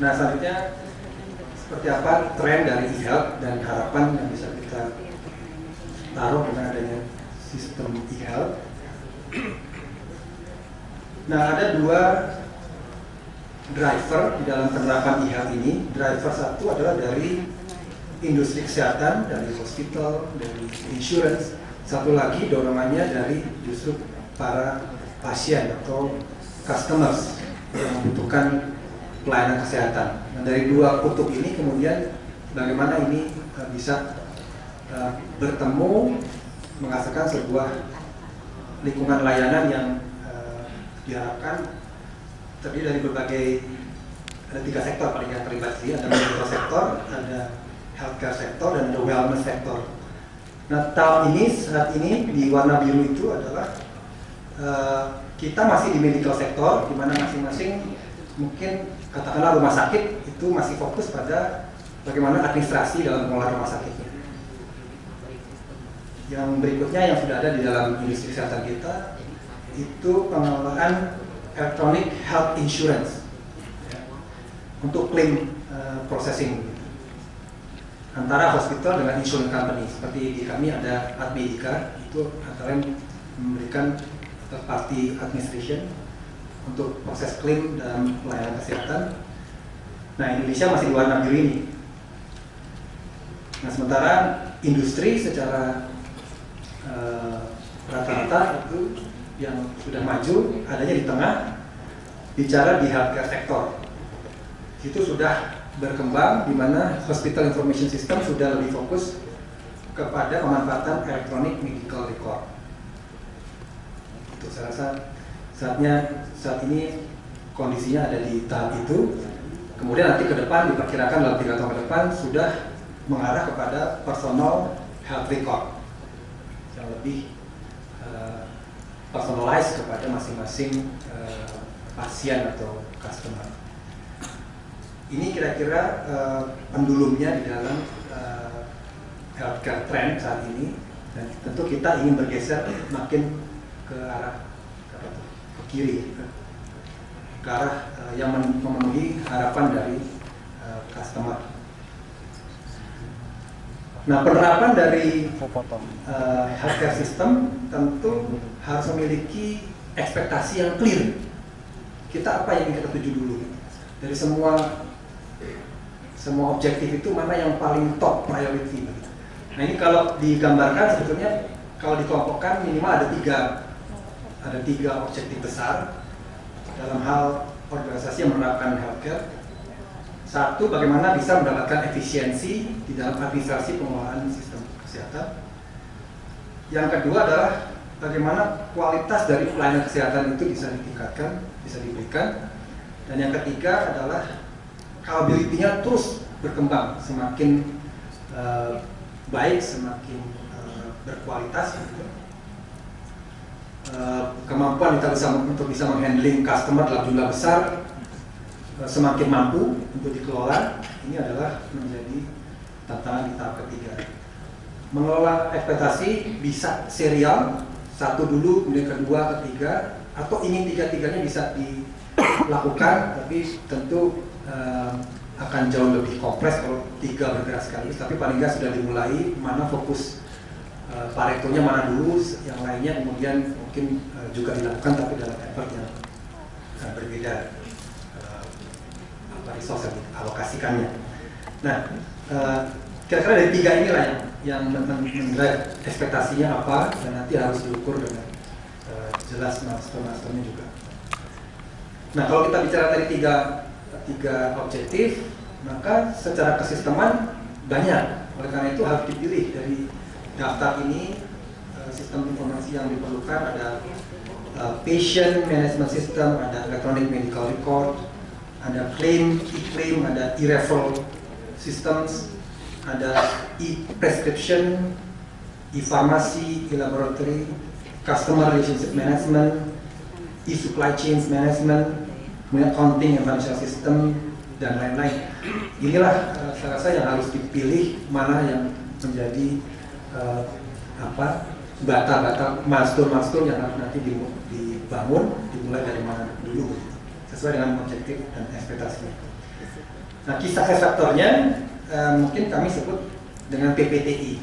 Nah, selanjutnya seperti apa tren dari e-health dan harapan yang bisa kita taruh dengan adanya sistem e-health. Nah, ada dua driver di dalam penerapan e-health ini. Driver satu adalah dari industri kesehatan, dari hospital, dari insurance. Satu lagi dorongannya dari justru para pasien atau customers yang membutuhkan pelayanan kesehatan. Nah, dari dua kutub ini kemudian bagaimana ini bisa bertemu menghasilkan sebuah lingkungan layanan yang diharapkan terdiri dari berbagai, ada tiga sektor paling yang terlibat sih, ada medical sektor, ada healthcare sektor, dan ada wellness sektor. Nah, tahun ini, saat ini di warna biru itu adalah kita masih di medical sektor, di mana masing-masing mungkin katakanlah rumah sakit itu masih fokus pada bagaimana administrasi dalam pengelolaan rumah sakitnya. Yang berikutnya yang sudah ada di dalam industri kesehatan kita itu pengelolaan electronic health insurance untuk claim processing antara hospital dengan insurance company. Seperti di kami ada Admedica, itu antara yang memberikan third party administration untuk proses klaim dalam pelayanan kesehatan. Nah, Indonesia masih di warna biru ini. Nah, sementara industri secara rata-rata itu yang sudah maju adanya di tengah, bicara di healthcare sektor. Itu sudah berkembang di mana hospital information system sudah lebih fokus kepada pemanfaatan electronic medical record. Itu saya rasa saat ini kondisinya ada di tahap itu. Kemudian nanti ke depan diperkirakan dalam 3 tahun ke depan sudah mengarah kepada personal health record yang lebih personalized kepada masing-masing pasien atau customer. Ini kira-kira pendulumnya di dalam healthcare trend saat ini, dan tentu kita ingin bergeser makin ke arah ke kiri, ke arah yang memenuhi harapan dari customer. Nah, penerapan dari healthcare system tentu harus memiliki ekspektasi yang clear. Kita apa yang ingin kita tuju dulu? Dari semua objektif itu mana yang paling top priority? Nah, ini kalau digambarkan sebetulnya kalau dikelompokkan minimal ada tiga objektif besar dalam hal organisasi yang menerapkan healthcare. Satu, bagaimana bisa mendapatkan efisiensi di dalam administrasi pengelolaan sistem kesehatan. Yang kedua adalah bagaimana kualitas dari pelayanan kesehatan itu bisa ditingkatkan, bisa diberikan. Dan yang ketiga adalah capability-nya terus berkembang, semakin baik, semakin berkualitas. Kemampuan kita untuk bisa menghandling customer dalam jumlah besar semakin mampu untuk dikelola. Ini adalah menjadi tantangan di tahap ketiga. Mengelola ekspektasi bisa serial, satu dulu, kemudian kedua, ketiga, atau ingin tiga-tiganya bisa dilakukan, tapi tentu akan jauh lebih kompleks kalau tiga bergerak sekaligus. Tapi paling nggak sudah dimulai, mana fokus Paretonya mana dulu, yang lainnya kemudian mungkin juga dilakukan, tapi dalam effort yang berbeda resource yang dialokasikannya. Nah, kira-kira dari tiga inilah yang mendrive ekspektasinya apa, dan nanti harus diukur dengan jelas milestone-milestone-nya juga. Nah, kalau kita bicara dari tiga objektif, maka secara kesisteman banyak. Oleh karena itu harus dipilih dari daftar ini. Sistem informasi yang diperlukan ada patient management system, ada electronic medical record, ada e-claim, ada e-referral systems, ada e-prescription, e-pharmacy, e-laboratory, customer relationship management, e-supply chains management, kemudian accounting and financial system, dan lain-lain. Inilah saya rasa yang harus dipilih mana yang menjadi bata-bata milestone yang harus nanti dibangun, dimulai dari mana dulu. sesuai dengan objektif dan ekspektasinya. Nah, key success factor-nya mungkin kami sebut dengan PPTI,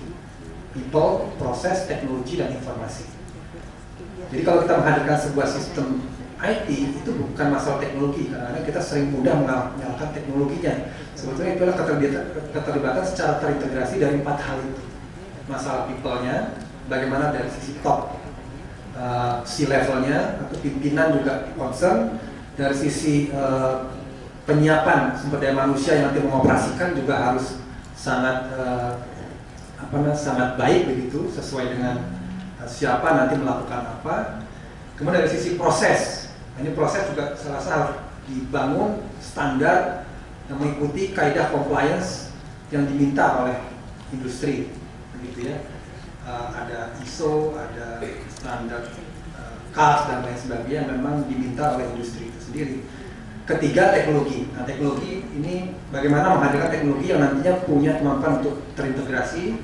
People, Process, Teknologi, dan Informasi. Jadi kalau kita menghadirkan sebuah sistem IT itu bukan masalah teknologi, karena kita sering mudah menyalahkan teknologinya. Sebetulnya itulah keterlibatan secara terintegrasi dari 4 hal itu. Masalah people-nya, bagaimana dari sisi top, C-level-nya atau pimpinan juga concern, dari sisi penyiapan sumber daya manusia yang nanti mengoperasikan juga harus sangat sangat baik begitu, sesuai dengan siapa nanti melakukan apa. Kemudian dari sisi proses, ini proses juga saya rasa harus dibangun standar yang mengikuti kaidah compliance yang diminta oleh industri, begitu ya. Ada ISO, ada standar CAS dan lain sebagainya yang memang diminta oleh industri itu sendiri. Ketiga, teknologi. Nah, teknologi ini bagaimana menghadirkan teknologi yang nantinya punya kemampuan untuk terintegrasi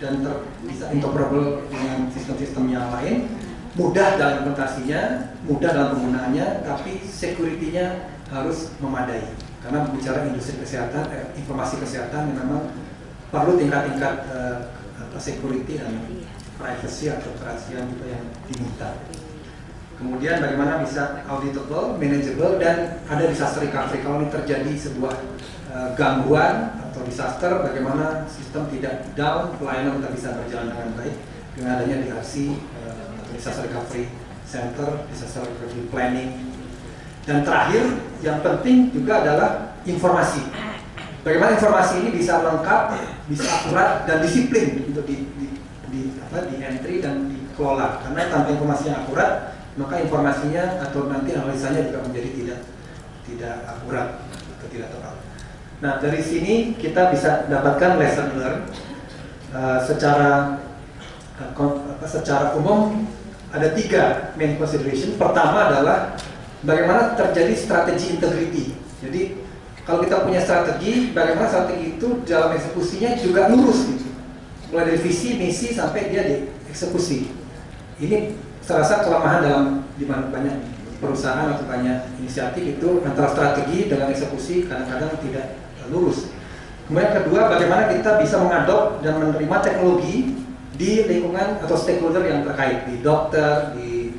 dan bisa interoperable dengan sistem-sistem yang lain, mudah dalam implementasinya, mudah dalam penggunaannya, tapi security-nya harus memadai. Karena bicara industri kesehatan, informasi kesehatan yang memang perlu tingkat-tingkat security dan privacy atau kerahasiaan juga yang diminta. Kemudian bagaimana bisa auditable, manageable, dan ada disaster recovery. Kalau ini terjadi sebuah gangguan atau disaster, bagaimana sistem tidak down, pelayanan tetap bisa berjalan dengan baik dengan adanya DRC atau disaster recovery center, disaster recovery planning. Dan terakhir, yang penting juga adalah informasi. Bagaimana informasi ini bisa lengkap, bisa akurat dan disiplin untuk di entry dan dikelola. Karena tanpa informasi yang akurat, maka informasinya atau nanti analisanya juga menjadi tidak akurat atau tidak tepat. Nah, dari sini kita bisa dapatkan lesson learned secara umum. Ada 3 main consideration. Pertama adalah bagaimana terjadi strategi integrity. Jadi kalau kita punya strategi, bagaimana strategi itu dalam eksekusinya juga lurus gitu. Mulai dari visi, misi sampai dia dieksekusi. Ini saya rasa kelemahan dalam di mana banyak perusahaan atau banyak inisiatif itu antara strategi dengan eksekusi kadang-kadang tidak lurus. Kemudian kedua, bagaimana kita bisa mengadop dan menerima teknologi di lingkungan atau stakeholder yang terkait, di dokter, di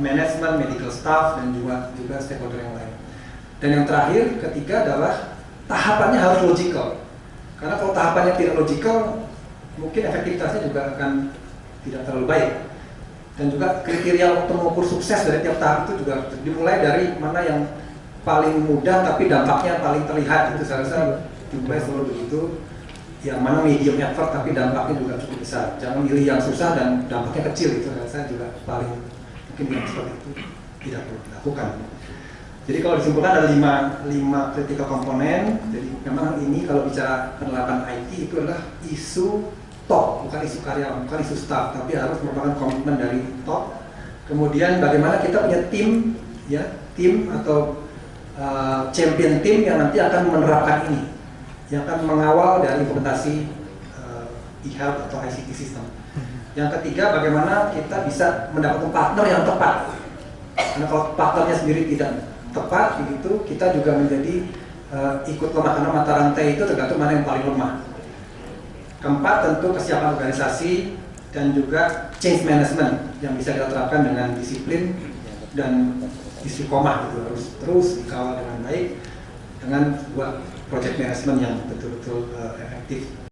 manajemen, medical staff, dan juga stakeholder yang lain. Dan yang terakhir, ketiga adalah tahapannya harus logical. Karena kalau tahapannya tidak logical, mungkin efektivitasnya juga akan tidak terlalu baik. Dan juga kriteria untuk mengukur sukses dari tiap tahap itu juga dimulai dari mana yang paling mudah tapi dampaknya paling terlihat. Itu saya rasa dimulai selalu begitu. Yang mana medium effort tapi dampaknya juga cukup besar. Jangan pilih yang susah dan dampaknya kecil. Itu saya rasa juga paling mungkin yang seperti itu tidak perlu dilakukan. Jadi kalau disimpulkan ada 5 critical komponen. Jadi memang ini kalau bicara penerapan IT itu adalah isu top, bukan isu karyawan, bukan isu staff, tapi harus merupakan komitmen dari top. Kemudian bagaimana kita punya tim, ya, tim atau champion tim yang nanti akan menerapkan ini, yang akan mengawal dari implementasi e-health atau ICT system. Yang ketiga, bagaimana kita bisa mendapatkan partner yang tepat. Karena kalau partnernya sendiri tidak tepat, begitu kita juga menjadi ikut lemah, karena mata rantai itu tergantung mana yang paling lemah. Keempat, tentu kesiapan organisasi dan juga change management yang bisa kita terapkan dengan disiplin dan istiqomah, gitu, harus terus dikawal dengan baik dengan sebuah project management yang betul-betul efektif.